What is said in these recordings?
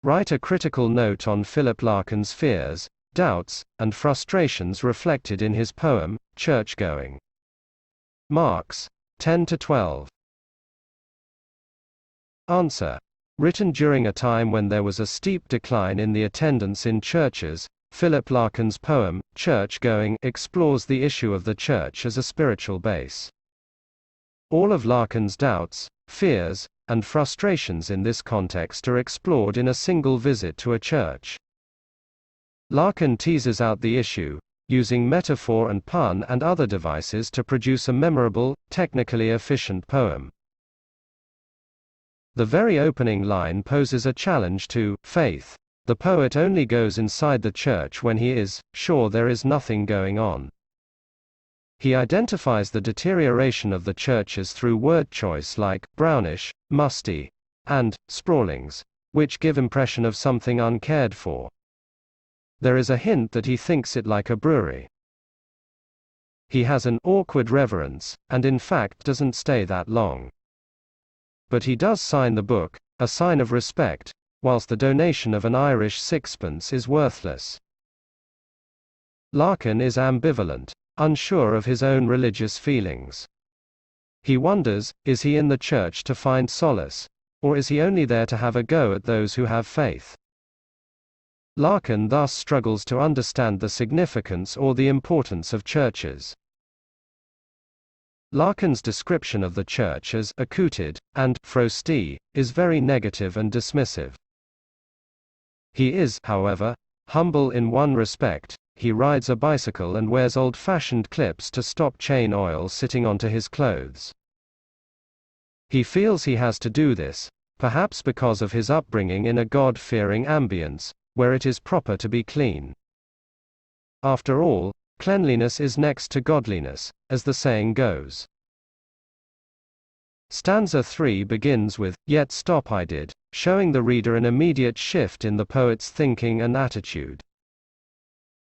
Write a critical note on Philip Larkin's fears, doubts, and frustrations reflected in his poem, Church-Going. Marks, 10-12. Answer. Written during a time when there was a steep decline in the attendance in churches, Philip Larkin's poem, Church-Going, explores the issue of the church as a spiritual base. All of Larkin's doubts, fears, and frustrations in this context are explored in a single visit to a church. Larkin teases out the issue, using metaphor and pun and other devices to produce a memorable, technically efficient poem. The very opening line poses a challenge to faith. The poet only goes inside the church when he is sure there is nothing going on. He identifies the deterioration of the churches through word choice like brownish, musty, and sprawlings, which give impression of something uncared for. There is a hint that he thinks it like a brewery. He has an awkward reverence, and in fact doesn't stay that long. But he does sign the book, a sign of respect, whilst the donation of an Irish sixpence is worthless. Larkin is ambivalent, unsure of his own religious feelings. He wonders, is he in the church to find solace, or is he only there to have a go at those who have faith? Larkin thus struggles to understand the significance or the importance of churches. Larkin's description of the church as accoutred and frosty is very negative and dismissive. He is, however, humble in one respect. He rides a bicycle and wears old-fashioned clips to stop chain oil sitting onto his clothes. He feels he has to do this, perhaps because of his upbringing in a God-fearing ambience, where it is proper to be clean. After all, cleanliness is next to godliness, as the saying goes. Stanza 3 begins with, "Yet stop I did," showing the reader an immediate shift in the poet's thinking and attitude.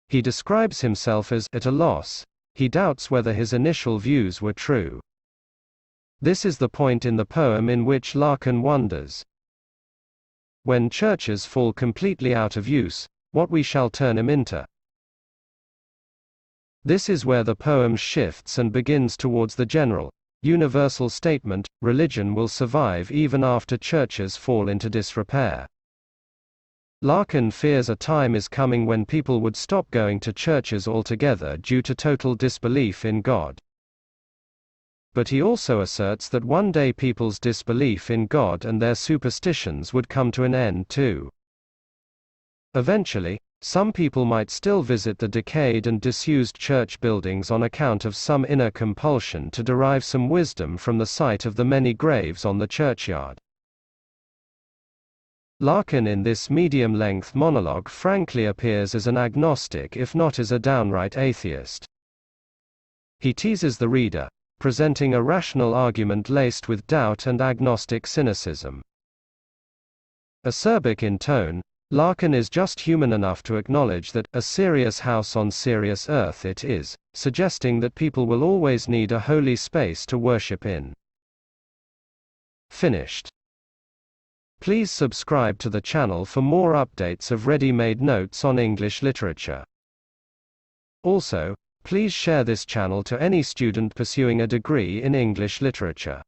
He describes himself as at a loss. He doubts whether his initial views were true. This is the point in the poem in which Larkin wonders. When churches fall completely out of use, what we shall turn 'em into. This is where the poem shifts and begins towards the general, universal statement, religion will survive even after churches fall into disrepair. Larkin fears a time is coming when people would stop going to churches altogether due to total disbelief in God. But he also asserts that one day people's disbelief in God and their superstitions would come to an end too. Eventually, some people might still visit the decayed and disused church buildings on account of some inner compulsion to derive some wisdom from the sight of the many graves on the churchyard. Larkin in this medium-length monologue frankly appears as an agnostic if not as a downright atheist. He teases the reader, presenting a rational argument laced with doubt and agnostic cynicism. Acerbic in tone, Larkin is just human enough to acknowledge that a serious house on serious earth it is, suggesting that people will always need a holy space to worship in. Finished. Please subscribe to the channel for more updates of ready-made notes on English literature. Also, please share this channel to any student pursuing a degree in English literature.